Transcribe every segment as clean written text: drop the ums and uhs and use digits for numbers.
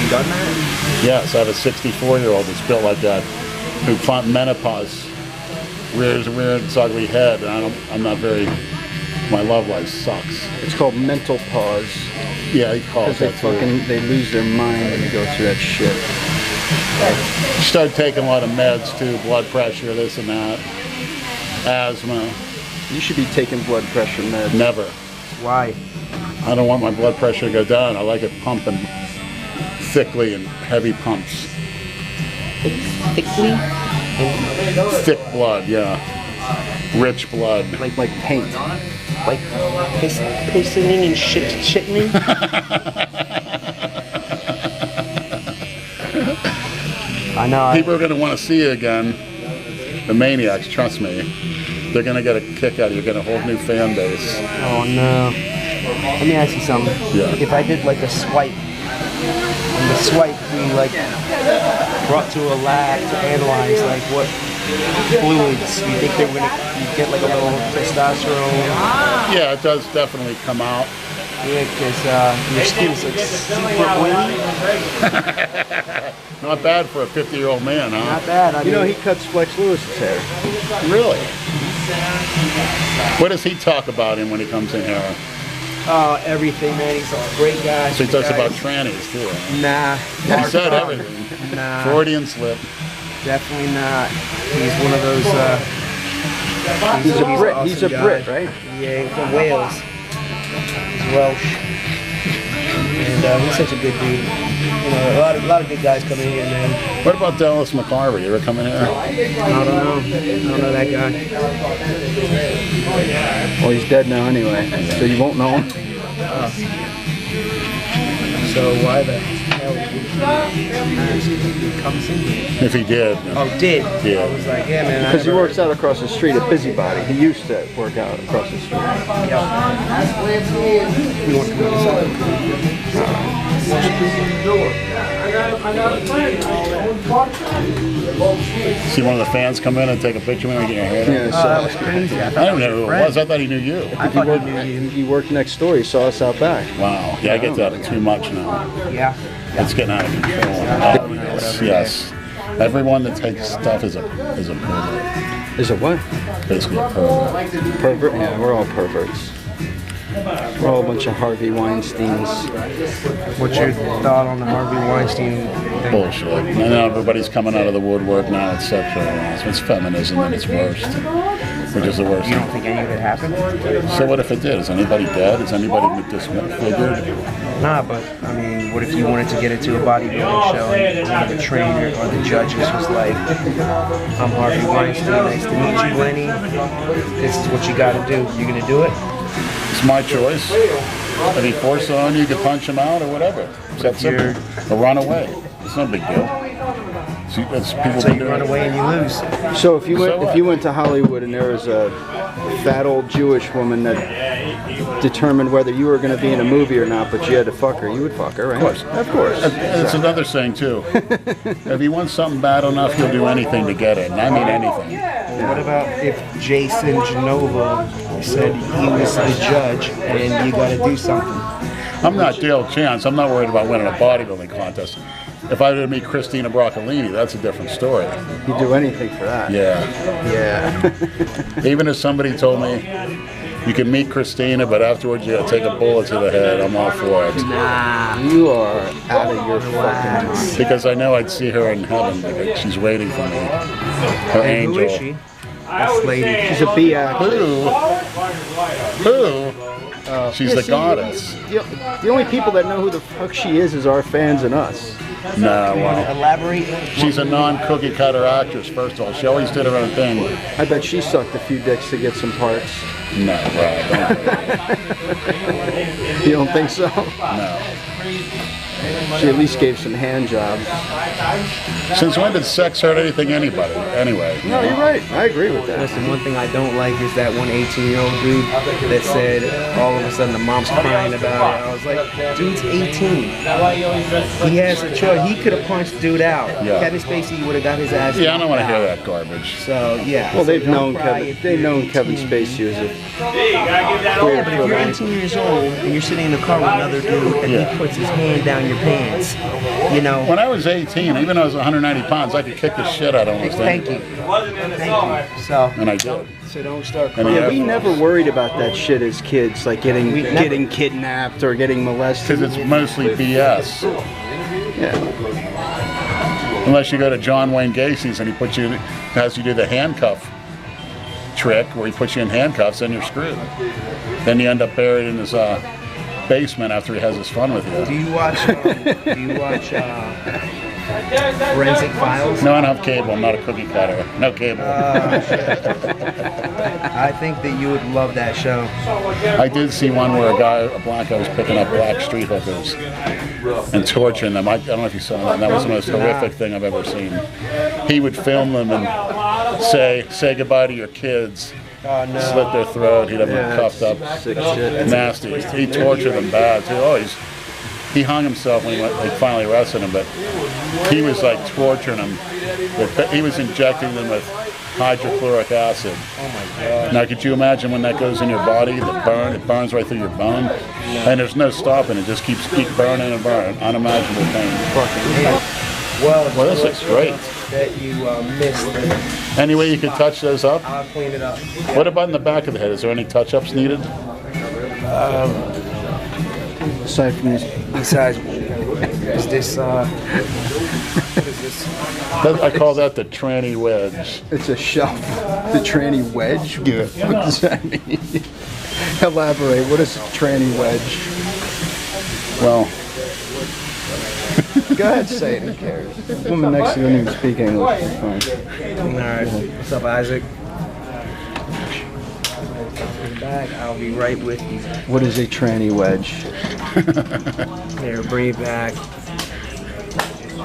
done that? Yes, I have a 64-year-old that's built like that, who found menopause, rears a weird, ugly head, and I'm not very, my love life sucks. It's called mental pause. Yeah, he calls that too. They lose their mind when they go through that shit. You start taking a lot of meds too, blood pressure, this and that, asthma. You should be taking blood pressure meds. Never. Why? I don't want my blood pressure to go down. I like it pumping thickly and heavy pumps. Thickly? Thick blood, yeah. Rich blood. Like paint. Like pistoning and shitting? I know. People are going to want to see you again. The Maniacs, trust me. They're going to get a kick out of you. You're going to hold new fan base. Oh no. Let me ask you something. Yeah. If I did like a swipe, and the swipe we like brought to a lab to analyze like what fluids, you think they're gonna get like a little testosterone? Yeah, it does definitely come out. Yeah, because your skin's like super oily. Not bad for a 50-year-old man, huh? Not bad. I You know, mean, he cuts Flex Lewis's hair. Really? What does he talk about him when he comes in here? oh, everything, man. He's a great guy. So he talks about trannies too. Nah. He said everything. Nah. Freudian slip. Definitely not. He's one of those. He's a Brit. awesome He's a guy. Brit, right? Yeah, he's from Wales. He's Welsh. And he's such a good dude. You know, a lot of good guys come in here, man. What about Dallas McCarver? You ever come in here? I don't know. I don't know that guy. Well, he's dead now anyway, so you won't know him. So why the hell did he come in here? If he did. Oh, did? Yeah. I was like, yeah, man. I Because he never- works out across the street at Busybody. He used to work out across the street. You want to come inside? See one of the fans come in and take a picture with me and get your hair done? Yeah, Oh, that was crazy. I I thought don't know who it was. I thought he knew you. I thought he knew you. He worked next door. He saw us out back. Wow. Yeah, I get that too much now. Yeah. It's getting out of control. Oh, yes, yes. Everyone that takes stuff is a pervert. Is it what? Basically a pervert. Pervert? Yeah, we're all perverts. We're all a bunch of Harvey Weinsteins. What's your thought on the Harvey Weinstein thing? Bullshit. And now everybody's coming out of the woodwork now. It's sexual harassment. It's feminism at its worst. Which is the worst. You don't think any of it happened? So what if it did? Is anybody dead? Is anybody disfigured? Nah, but I mean, what if you wanted to get into a bodybuilding show and one of the trainer or the judges was like, I'm Harvey Weinstein, nice to meet you, Lenny. This is what you gotta do. You gonna do it? It's my choice. If he forces it on you, you can punch him out or whatever. It's that simple. Or run away. It's no big deal. See, that's people So been you doing run it. away and you lose. So if you went So what? if you went to Hollywood and there was a fat old Jewish woman that determined whether you were going to be in a movie or not, but you had to fuck her, you would fuck her, right? Of course. Of course. And it's another saying too. If you want something bad enough, you'll do anything to get it. And I mean anything. What about if Jason Genova said he was the judge and you gotta do something? I'm not Dale Chance. I'm not worried about winning a bodybuilding contest. If I were to meet Christina Broccolini, that's a different story. You'd do anything for that. Yeah. Yeah. Even if somebody told me you can meet Christina, but afterwards you gotta take a bullet to the head, I'm all for it. You are out of your fucking mind. Because I know I'd see her in heaven. Like she's waiting for me. Her And angel. who is she? This lady. She's a B actress. Who? She's Yeah, the see, goddess. The only people that know who the fuck she is our fans and us. No, well, Elaborate. she's a non-cookie cutter actress, first of all. She always did her own thing. I bet she sucked a few dicks to get some parts. No, well, don't. You don't think so? No. She at least gave some hand jobs. Since when did sex hurt anything anybody? Anyway. No, you're right. I agree with that. Listen, one thing I don't like is that one 18-year-old dude that said all of a sudden the mom's crying about it. I was like, dude's 18. He has a choice. He could have punched dude out. Yeah. Kevin Spacey would have got his ass. Yeah, I don't want to knocked hear out. that garbage. So yeah. Well, so they've don't known cry Kevin. if They've you're known Kevin 18. Spacey as a Yeah, but if you're 18 years old and you're sitting in the car with another dude and Yeah. he puts his hand down your pants. You know. When I was 18, even though I was 190 pounds, I could kick the shit out of almost Thank you. anything. Thank you. So. And I did. So don't start And crying. Yeah, we never worried about that shit as kids, like getting kidnapped or getting molested. Because it's mostly BS. Yeah. Unless you go to John Wayne Gacy's and has you do the handcuff trick where he puts you in handcuffs, then you're screwed. Then you end up buried in his basement after he has his fun with you. Do you watch Forensic Files? No, I don't have cable. I'm not a cookie cutter. No cable. I think that you would love that show. I did see one where a black guy was picking up black street hookers and torturing them. I don't know if you saw that. That was the most horrific thing I've ever seen. He would film them and say goodbye to your kids. Oh, no. Slit their throat. He'd have them cuffed up. Sick shit. Nasty. He tortured them bad too. Oh, he hung himself when they finally arrested him, but he was like torturing them. He was injecting them with hydrochloric acid. Oh my God. Now, could you imagine when that goes in your body, it burns right through your bone? And there's no stopping. It just keeps burning and burning. Unimaginable pain. Fucking hell. Well, this looks great. That you missed it. Any way you could touch those up? I'll clean it up. What about in the back of the head? Is there any touch-ups needed? Aside from this, Besides, is this, what is this? I call that the tranny wedge. it's a shelf. The tranny wedge? Yeah. What does that mean? Elaborate. What is a tranny wedge? Well, Go ahead, say it. Who cares? The woman next to you didn't even speak English. It's fine. All right. What's up, Isaac? Back. I'll be right with you. What is a tranny wedge? Here, bring it back.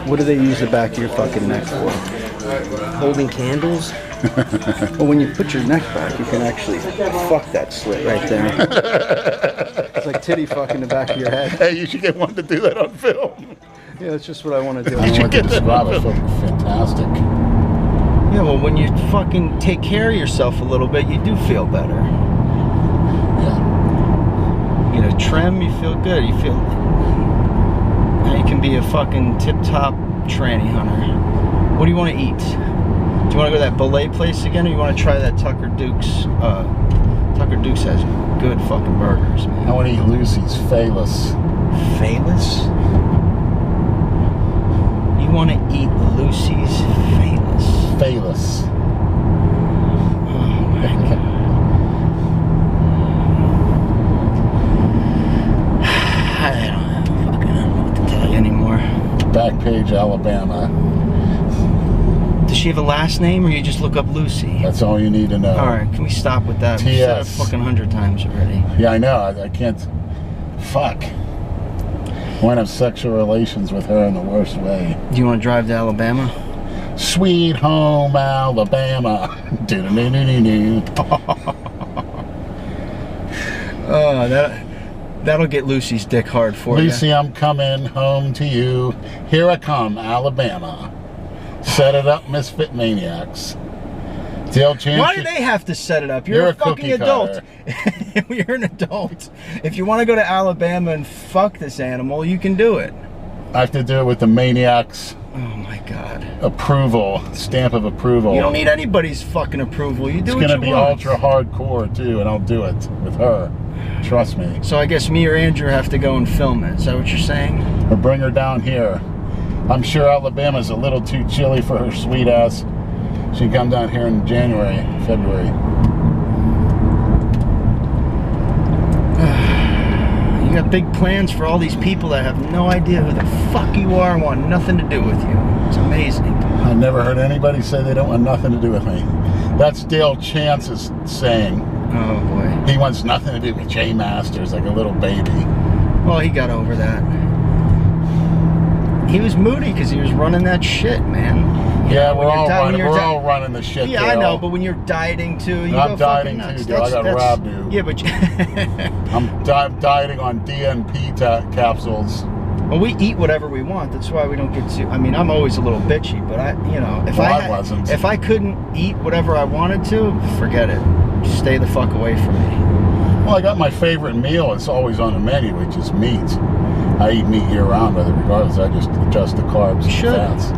What do they use the back of your fucking neck for? Holding candles? Well, when you put your neck back, you can actually fuck that slit right there. It's like titty fucking the back of your head. hey, you should get one to do that on film. Yeah, that's just what I want to do. You should get that on film. Fantastic. Yeah, well, when you fucking take care of yourself a little bit, you do feel better. Yeah. You know, trim, you feel good. You feel. Now you can be a fucking tip-top tranny hunter. What do you want to eat? Do you want to go to that Belay place again, or you want to try that Tucker Duke's? Tucker Duke's has good fucking burgers, man. I want to eat Lucy's Famous. Famous? You want to eat Lucy's Famous? Famous. Oh my God. I don't fucking know what to tell you anymore. Backpage, Alabama. Does she have a last name, or you just look up Lucy? That's all you need to know. All right, can we stop with that? We've said it TS. fucking 100 times already. Yeah, I know. I can't. Fuck. I want to have sexual relations with her in the worst way. Do you want to drive to Alabama? Sweet home Alabama. Do-do-do-do-do-do. Oh, that'll get Lucy's dick hard for you. Lucy, I'm coming home to you. Here I come, Alabama. Set it up, Misfit Maniacs. Dale Chan. Why do they have to set it up? You're a fucking cookie adult. cutter. You're an adult. If you want to go to Alabama and fuck this animal, you can do it. I have to do it with the Maniacs Oh my God. approval, stamp of approval. You don't need anybody's fucking approval. You do It's what gonna you be want. ultra hardcore too, and I'll do it with her. Trust me. So I guess me or Andrew have to go and film it. Is that what you're saying? Or bring her down here. I'm sure Alabama's a little too chilly for her sweet ass. She can come down here in January, February. You got big plans for all these people that have no idea who the fuck you are and want nothing to do with you. It's amazing. I've never heard anybody say they don't want nothing to do with me. That's Dale Chance's saying. Oh boy. He wants nothing to do with Jay Masters like a little baby. Well, he got over that. He was moody because he was running that shit, man. You Yeah, know, we're when all you're running. when We're you're all running the shit. Yeah, I know, but when you're dieting too, you I'm go dieting fucking nuts. too, dude. I got robbed, dude. Yeah, but I'm dieting on DNP capsules. well, we eat whatever we want. That's why we don't get to. I mean, I'm always a little bitchy, but I wasn't. If I couldn't eat whatever I wanted to, forget it. Just stay the fuck away from me. Well, I got my favorite meal. It's always on the menu, which is meat. I eat meat year round with it regardless. I just adjust the carbs and fats.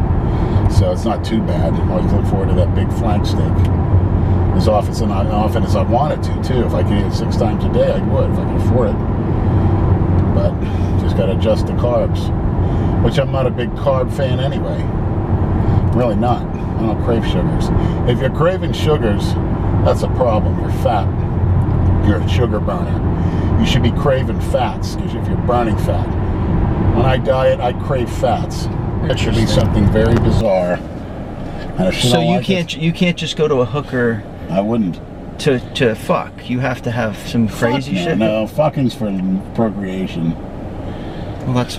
So it's not too bad. I always look forward to that big flank steak. As often as I wanted to, too. If I could eat it 6 times a day, I would, if I could afford it. But just got to adjust the carbs. Which I'm not a big carb fan anyway. Really not. I don't crave sugars. If you're craving sugars, that's a problem. You're fat. You're a sugar burner. You should be craving fats, because if you're burning fat. When I diet, I crave fats. It should be something very bizarre. And if so you can't just go to a hooker. I wouldn't. To fuck. You have to have some crazy shit. No, fucking's for procreation. Well, that's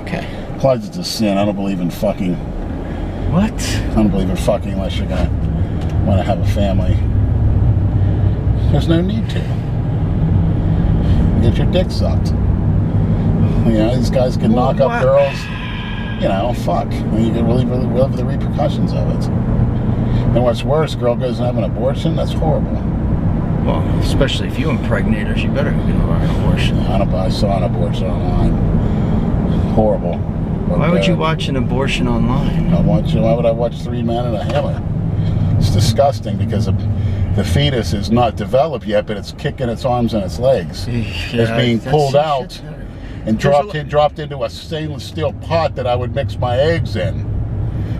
okay. Plus, it's a sin. I don't believe in fucking. What? I don't believe in fucking unless you're gonna want to have a family. There's no need to. Get your dick sucked. You know, these guys can knock up girls. You know, fuck. And you can live the repercussions of it. And what's worse, girl goes and have an abortion. That's horrible. Well, especially if you impregnate her, she better get an abortion. I saw an abortion online. Horrible. Why would you watch an abortion online? Why would I watch 3 men and a hammer? It's disgusting because the fetus is not developed yet, but it's kicking its arms and its legs. It's being pulled out and dropped into a stainless steel pot that I would mix my eggs in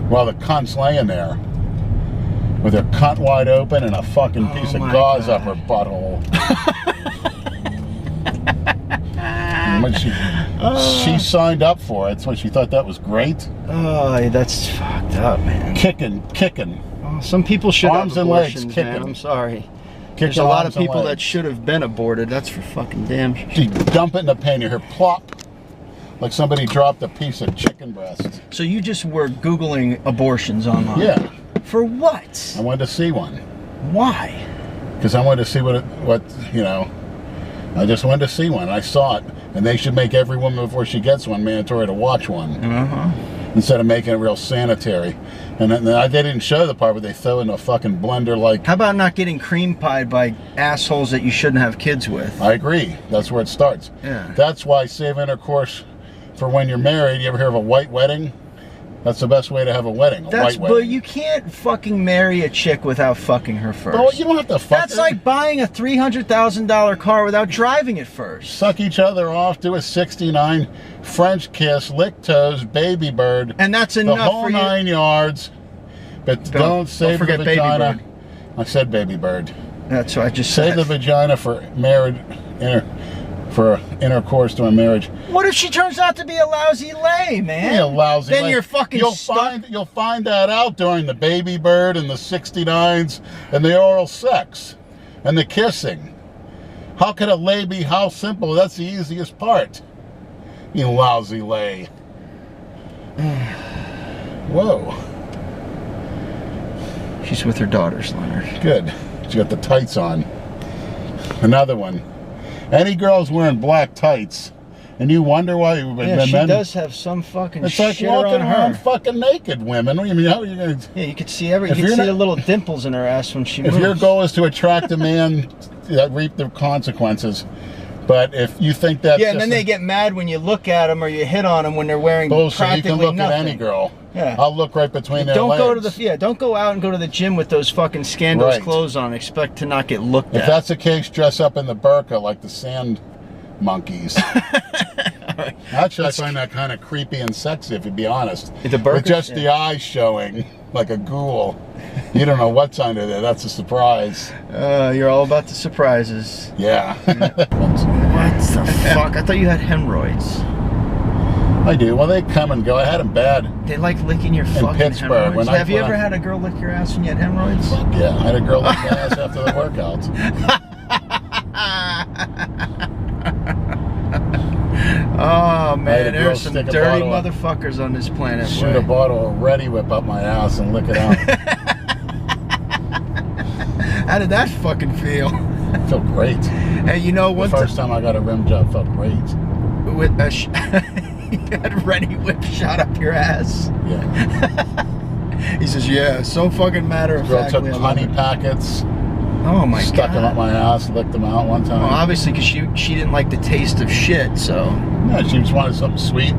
while the cunt's laying there with her cunt wide open and a fucking piece of gauze up her butthole. When she signed up for it, so she thought that was great. Oh, that's fucked up, man. Kicking. Oh, some people should arms have and legs abortions, kicking. man. I'm sorry. There's a lot of people that should have been aborted. That's for fucking damn sure. She dump it in the pan, you hear plop, like somebody dropped a piece of chicken breast. So you just were Googling abortions online? Yeah. For what? I wanted to see one. Why? Because I wanted to see what you know. I just wanted to see one. I saw it, and they should make every woman before she gets one mandatory to watch one, instead of making it real sanitary. And then they didn't show the part where they throw in a fucking blender like. How about not getting cream pied by assholes that you shouldn't have kids with? I agree. That's where it starts. Yeah. That's why save intercourse for when you're married. You ever hear of a white wedding? That's the best way to have a wedding. White wedding. But you can't fucking marry a chick without fucking her first. Oh, you don't have to fuck That's her. like buying a $300,000 car without driving it first. Suck each other off, do a 69, French kiss, lick toes, baby bird. And that's enough the whole for you. 9 yards. But don't save the vagina. Baby bird. I said baby bird. That's what I just said. Save the vagina for marriage, for intercourse during marriage. What if she turns out to be a lousy lay, man? A lousy then lay. You're fucking stuck. You'll find that out during the baby bird and the 69s and the oral sex and the kissing. How could a lay be how simple? That's the easiest part. You lousy lay. Whoa. She's with her daughters, Leonard. Good. She got the tights on. Another one. Any girls wearing black tights, and you wonder why. Yeah, she does have some fucking it's like shit walking on her. around fucking naked women. What do you mean? How are you gonna? Yeah, you could see you could see the little dimples in her ass when she moves. If your goal is to attract a man, reap the consequences. But if you think that, yeah, and then they get mad when you look at them or you hit on them when they're wearing bullshit. You can look nothing. at any girl. Yeah. I'll look right between their don't legs. go to the don't go out and go to the gym with those fucking scandalous clothes on. Expect to not get looked at. If that's the case, dress up in the burqa like the sand monkeys. Actually, I find that kind of creepy and sexy, if you be honest. The burqa, with just the eyes showing like a ghoul. You don't know what's under there. That's a surprise. You're all about the surprises. Yeah. What the fuck? I thought you had hemorrhoids. I do. Well, they come and go. I had them bad. They like licking your fucking Pittsburgh, hemorrhoids. Have you ever had a girl lick your ass when you had hemorrhoids? Fuck yeah. I had a girl lick my ass after the workout. Oh man, there's some dirty motherfuckers on this planet. Shoot a bottle of Ready Whip up my ass and lick it out. How did that fucking feel? It felt great. Hey, you know what? The first time I got a rim job felt great. With you had Ready Whip shot up your ass. Yeah. He says, yeah, so fucking matter of fact. Girl took honey packets. Oh my god. Stuck them up my ass, licked them out one time. Well, obviously, because she didn't like the taste of shit, so. No, she just wanted something sweet.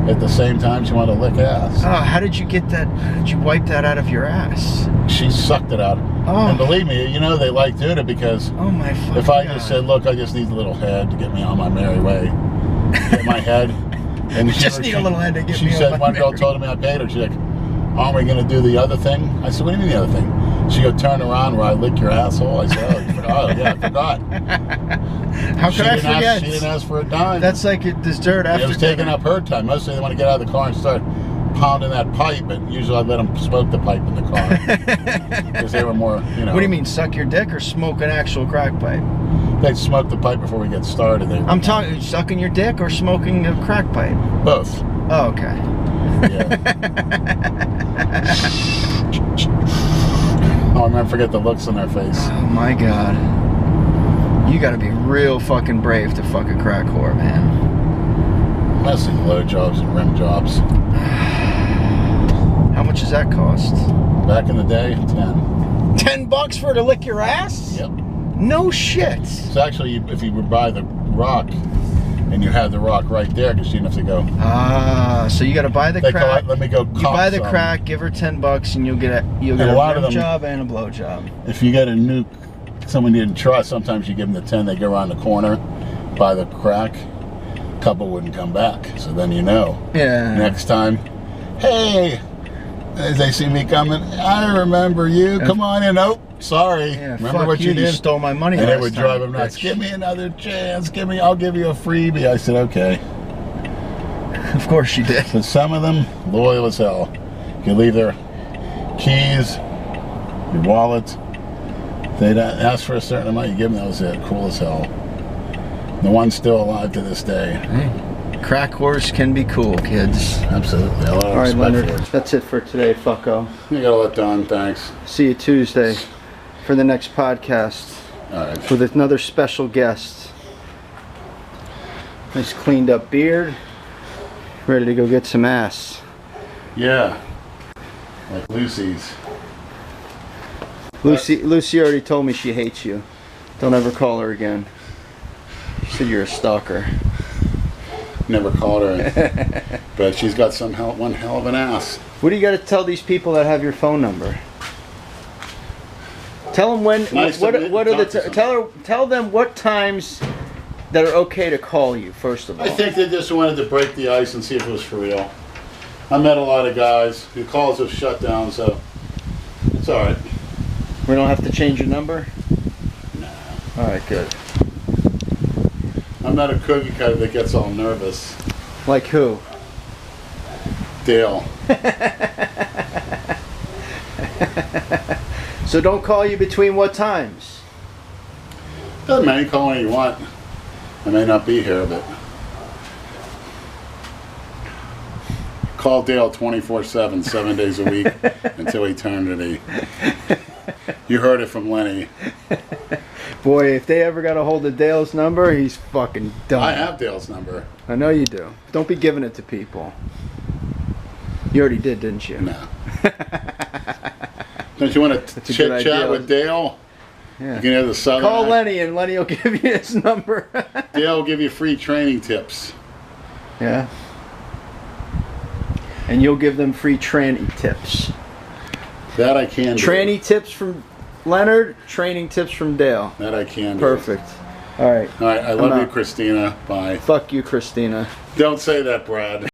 At the same time, she wanted to lick ass. Oh, how did you get that? How did you wipe that out of your ass? She sucked it out. Oh. And believe me, you know they like doing it because Oh my fucking if I God. just said, look, I just need a little head to get me on my merry way, get my head. And Just need a little head to get me She on said, my one girl merry- told me I paid her. She's like, aren't we going to do the other thing? I said, what do you mean the other thing? She go, turn around where I lick your asshole. I said, oh, you forgot. Yeah, I forgot. How could I forget? She didn't ask for a dime. That's like a dessert after It was taking dinner. up her time. Mostly they want to get out of the car and start pounding that pipe, but usually I let them smoke the pipe in the car. Because they were more, you know. What do you mean, suck your dick or smoke an actual crack pipe? They'd smoke the pipe before we get started. I'm talking sucking your dick or smoking a crack pipe? Both. Oh, okay. Yeah. I'll never forget the looks on their face. Oh my god. You gotta be real fucking brave to fuck a crack whore, man. Mostly blow jobs and rim jobs. How much does that cost? Back in the day, 10. $10 for her to lick your ass? Yep. No shit. So actually, if you would buy the rock, and you have the rock right there, because you didn't have to go. Ah, so you gotta buy the They call crack. it, let me go. You buy the crack, give her $10, and you'll get a lot of rim them- job and a blow job. If you get a new, someone you didn't trust, sometimes you give them the 10. They go around the corner, buy the crack. Couple wouldn't come back, so then you know. Yeah. Next time, hey, as they see me coming, I remember you. Come on in. Oh, sorry. Yeah, remember fuck what you did? You stole my money. And they last would time, drive them nuts. bitch. Give me another chance. I'll give you a freebie. I said, okay. Of course you did. But some of them, loyal as hell. You leave their keys, your wallet. They'd ask for a certain amount. You give them those. They're cool as hell. The one's still alive to this day. Hey, crack whores can be cool, kids. Absolutely. A lot of All right, respect Leonard. for it. That's it for today, fucko. You got all that done. Thanks. See you Tuesday for the next podcast All right. with another special guest. Nice cleaned up beard. Ready to go get some ass. Yeah. Like Lucy's. Lucy already told me she hates you. Don't ever call her again. She said you're a stalker. Never called her. But she's got one hell of an ass. What do you got to tell these people that have your phone number? Tell them when. Nice to what meet- are the? talk to Tell them what times that are okay to call you. First of all. I think they just wanted to break the ice and see if it was for real. I met a lot of guys who calls have shut down, so it's all right. We don't have to change your number? Nah. All right, good. I'm not a cookie cutter that gets all nervous. Like who? Dale. So don't call you between what times? Doesn't matter, you call when you want. I may not be here, but call Dale 24/7, 7 days a week until eternity. You heard it from Lenny. Boy, if they ever got a hold of Dale's number, he's fucking done. I have Dale's number. I know you do. Don't be giving it to people. You already did, didn't you? No. Don't you want to That's a good chit idea. chat with Dale? Yeah. You can have the southern. Call Lenny and Lenny will give you his number. Dale will give you free training tips. Yeah. And you'll give them free tranny tips. That I can do. Tranny tips from Leonard, training tips from Dale. That I can do. Perfect. All right. All right, I I'm love you, out. Christina. Bye. Fuck you, Christina. Don't say that, Brad.